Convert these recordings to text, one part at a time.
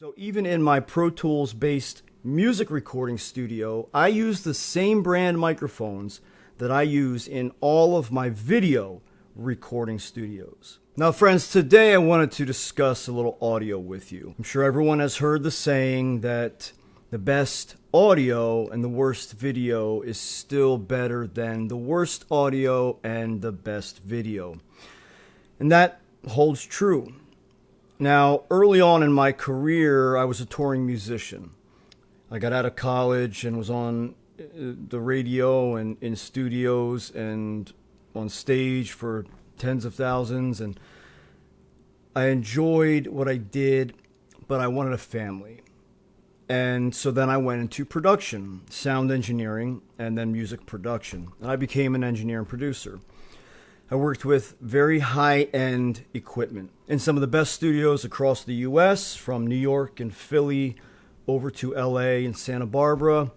So even in my Pro Tools based music recording studio, I use the same brand microphones that I use in all of my video recording studios. Now friends, today I wanted to discuss a little audio with you. I'm sure everyone has heard the saying that the best audio and the worst video is still better than the worst audio and the best video. And that holds true. Now, early on in my career, I was a touring musician. I got out of college and was on the radio and in studios and on stage for tens of thousands. And I enjoyed what I did, but I wanted a family. And so then I went into production, sound engineering, and then music production. And I became an engineer and producer. I worked with very high-end equipment in some of the best studios across the U.S., from New York and Philly over to L.A. and Santa Barbara.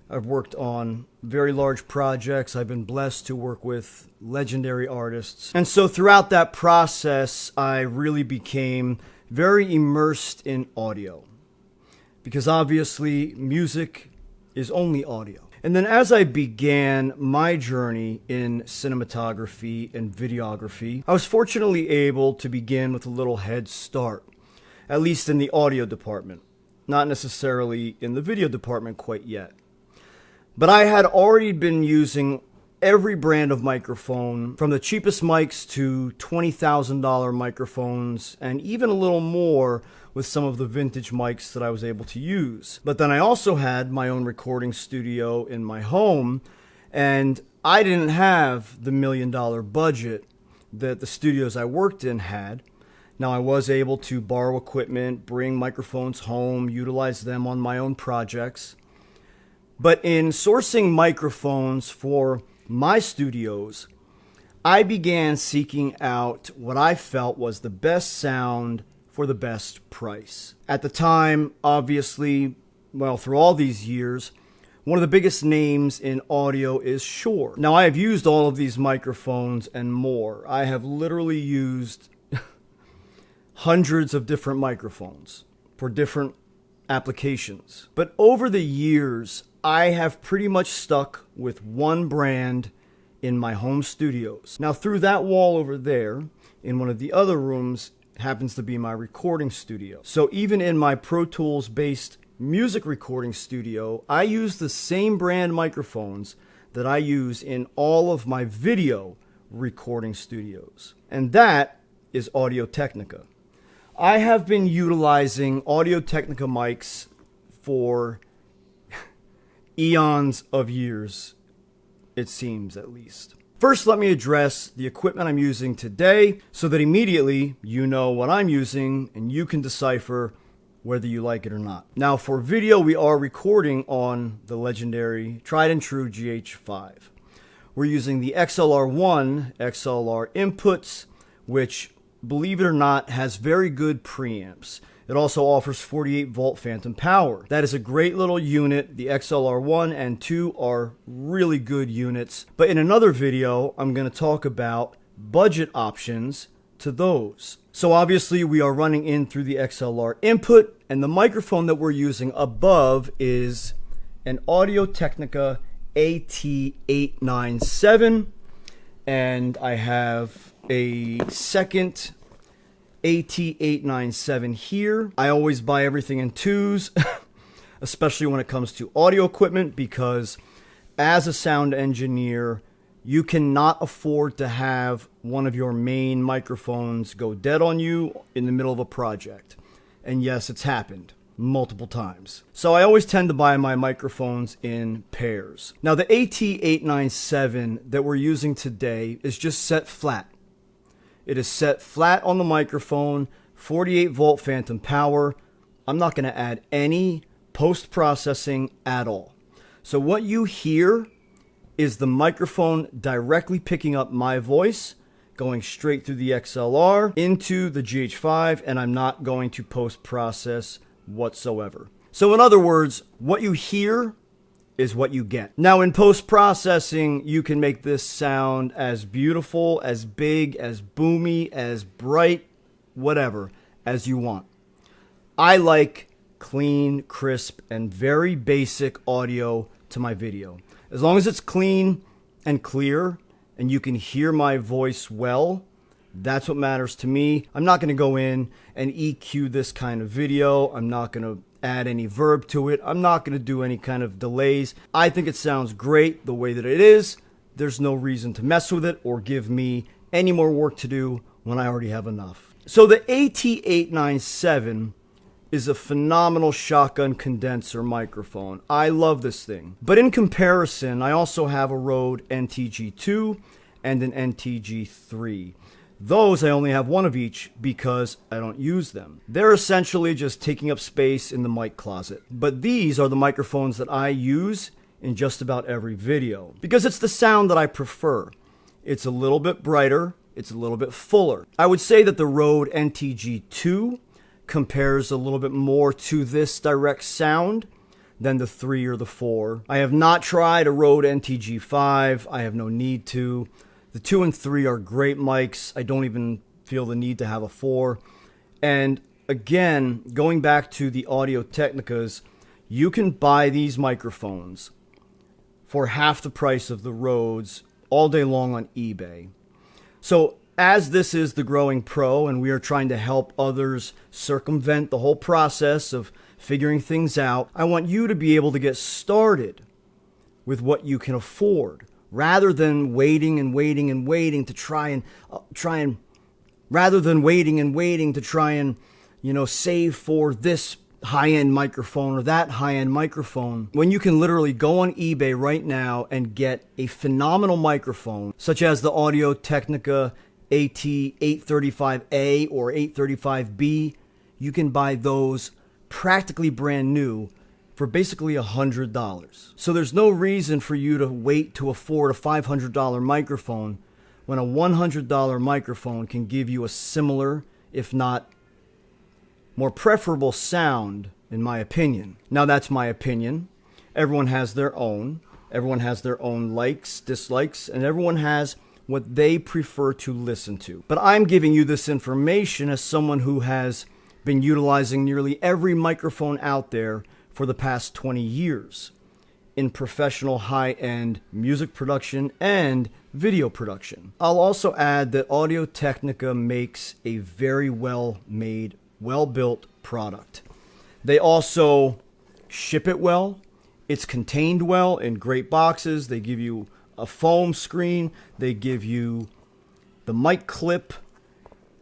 I've worked on very large projects. I've been blessed to work with legendary artists. And so throughout that process, I really became very immersed in audio, because obviously music is only audio. And then as I began my journey in cinematography and videography, I was fortunately able to begin with a little head start, at least in the audio department, not necessarily in the video department quite yet. But I had already been using every brand of microphone, from the cheapest mics to $20,000 microphones, and even a little more with some of the vintage mics that I was able to use. But then I also had my own recording studio in my home, and I didn't have the $1 million budget that the studios I worked in had. Now, I was able to borrow equipment, bring microphones home, utilize them on my own projects. But in sourcing microphones for my studios, I began seeking out what I felt was the best sound for the best price. At the time, obviously, well, through all these years, one of the biggest names in audio is Shure. Now, I have used all of these microphones and more. I have literally used hundreds of different microphones for different applications. But over the years, I have pretty much stuck with one brand in my home studios. Now, through that wall over there, in one of the other rooms, happens to be my recording studio. So even in my Pro Tools based music recording studio, I use the same brand microphones that I use in all of my video recording studios. And that is Audio Technica. I have been utilizing Audio Technica mics for eons of years, it seems at least. First, let me address the equipment I'm using today so that immediately you know what I'm using and you can decipher whether you like it or not. Now, for video, we are recording on the legendary tried and true GH5. We're using the XLR1 XLR inputs, which, believe it or not, has very good preamps. It also offers 48 volt phantom power. That is a great little unit. The XLR1 and 2 are really good units. But in another video, I'm going to talk about budget options to those. So obviously we are running in through the XLR input, and the microphone that we're using above is an Audio Technica AT897. And I have a second AT897 here. I always buy everything in twos, especially when it comes to audio equipment, because as a sound engineer, you cannot afford to have one of your main microphones go dead on you in the middle of a project. And yes, it's happened multiple times. So I always tend to buy my microphones in pairs. Now, the AT897 that we're using today is just set flat. It is set flat on the microphone, 48 volt phantom power. I'm not going to add any post-processing at all. So what you hear is the microphone directly picking up my voice, going straight through the XLR into the GH5, and I'm not going to post-process whatsoever. So in other words, what you hear is what you get. Now, in post-processing, you can make this sound as beautiful, as big, as boomy, as bright, whatever, as you want. I like clean, crisp, and very basic audio to my video. As long as it's clean and clear and you can hear my voice well, that's what matters to me. I'm not going to go in and EQ this kind of video. I'm not going to add any verb to it. I'm not going to do any kind of delays. I think it sounds great the way that it is. There's no reason to mess with it or give me any more work to do when I already have enough. So the AT897 is a phenomenal shotgun condenser microphone. I love this thing. But in comparison, I also have a Rode NTG2 and an NTG3. Those I only have one of each because I don't use them. They're essentially just taking up space in the mic closet. But these are the microphones that I use in just about every video because it's the sound that I prefer. It's a little bit brighter. It's a little bit fuller. I would say that the Rode NTG2 compares a little bit more to this direct sound than the 3 or the 4. I have not tried a Rode NTG5. I have no need to. The 2 and 3 are great mics. I don't even feel the need to have a 4. And again, going back to the Audio Technicas, you can buy these microphones for half the price of the Rodes all day long on eBay. So as this is the Growing Pro and we are trying to help others circumvent the whole process of figuring things out, I want you to be able to get started with what you can afford rather than waiting and waiting and waiting to try and save for this high-end microphone or that high-end microphone, when you can literally go on eBay right now and get a phenomenal microphone such as the Audio Technica AT835A or 835B. You can buy those practically brand new for basically $100. So there's no reason for you to wait to afford a $500 microphone when a $100 microphone can give you a similar, if not more preferable sound, in my opinion. Now that's my opinion. Everyone has their own. Everyone has their own likes, dislikes, and everyone has what they prefer to listen to. But I'm giving you this information as someone who has been utilizing nearly every microphone out there for the past 20 years in professional high-end music production and video production. I'll also add that Audio Technica makes a very well-made, well-built product. They also ship it well. It's contained well in great boxes. They give you a foam screen. They give you the mic clip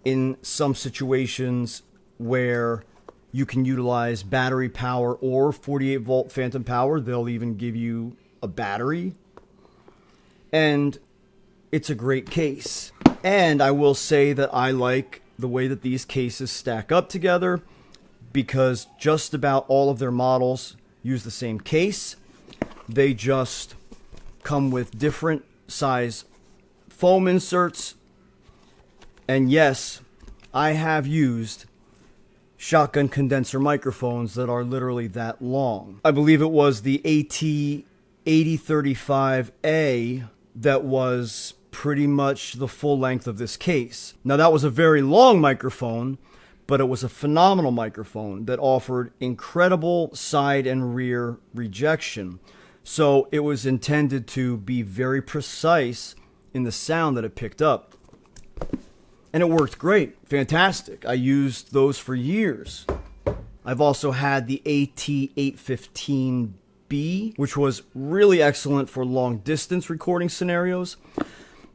in some situations where you can utilize battery power or 48 volt phantom power. They'll even give you a battery. And it's a great case. And I will say that I like the way that these cases stack up together because just about all of their models use the same case. They just come with different size foam inserts. And yes, I have used shotgun condenser microphones that are literally that long. I believe it was the AT8035A that was pretty much the full length of this case. Now that was a very long microphone, but it was a phenomenal microphone that offered incredible side and rear rejection. So it was intended to be very precise in the sound that it picked up. And it worked great. Fantastic. I used those for years. I've also had the AT815B, which was really excellent for long distance recording scenarios.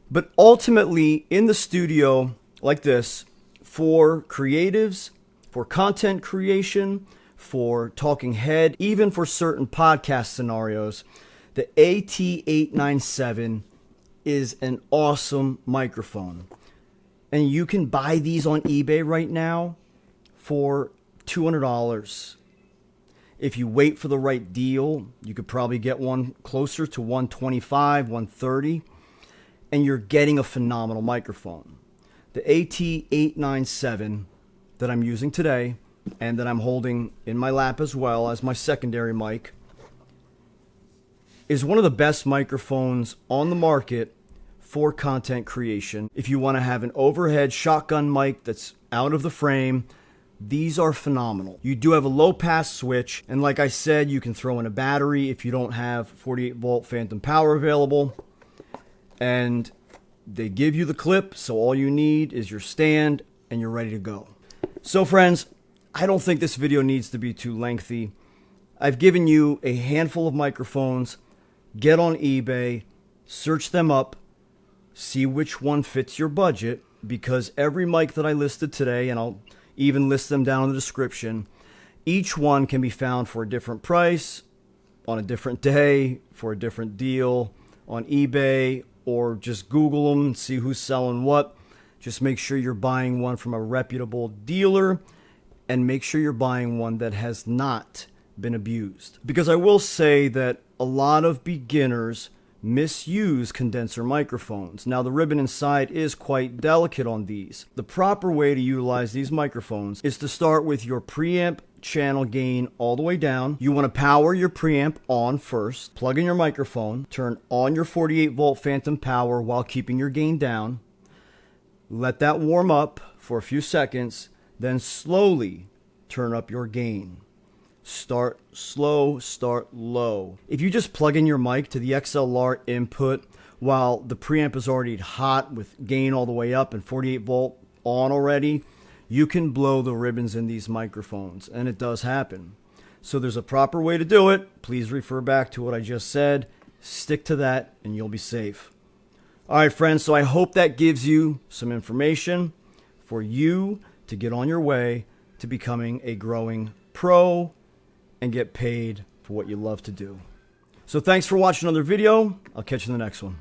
But ultimately, in the studio like this, for creatives, for content creation, for talking head, even for certain podcast scenarios, the AT897 is an awesome microphone. And you can buy these on eBay right now for $200. If you wait for the right deal, you could probably get one closer to $125, $130, and you're getting a phenomenal microphone. The AT897 that I'm using today and that I'm holding in my lap as well as my secondary mic is one of the best microphones on the market for content creation. If you want to have an overhead shotgun mic that's out of the frame, These are phenomenal. You do have a low pass switch, and like I said, you can throw in a battery if you don't have 48 volt phantom power available. And they give you the clip, so all you need is your stand and you're ready to go. So friends, I don't think this video needs to be too lengthy. I've given you a handful of microphones. Get on eBay, search them up, see which one fits your budget, because every mic that I listed today, and I'll even list them down in the description, each one can be found for a different price, on a different day, for a different deal, on eBay, or just Google them and see who's selling what. Just make sure you're buying one from a reputable dealer, and make sure you're buying one that has not been abused. Because I will say that a lot of beginners misuse condenser microphones. Now the ribbon inside is quite delicate on these. The proper way to utilize these microphones is to start with your preamp channel gain all the way down. You want to power your preamp on first, plug in your microphone, turn on your 48 volt phantom power while keeping your gain down. Let that warm up for a few seconds, then slowly turn up your gain. Start slow, start low. If you just plug in your mic to the XLR input while the preamp is already hot with gain all the way up and 48 volt on already, you can blow the ribbons in these microphones, and it does happen. So there's a proper way to do it. Please refer back to what I just said. Stick to that and you'll be safe. All right, friends, so I hope that gives you some information for you to get on your way to becoming a growing pro and get paid for what you love to do. So thanks for watching another video. I'll catch you in the next one.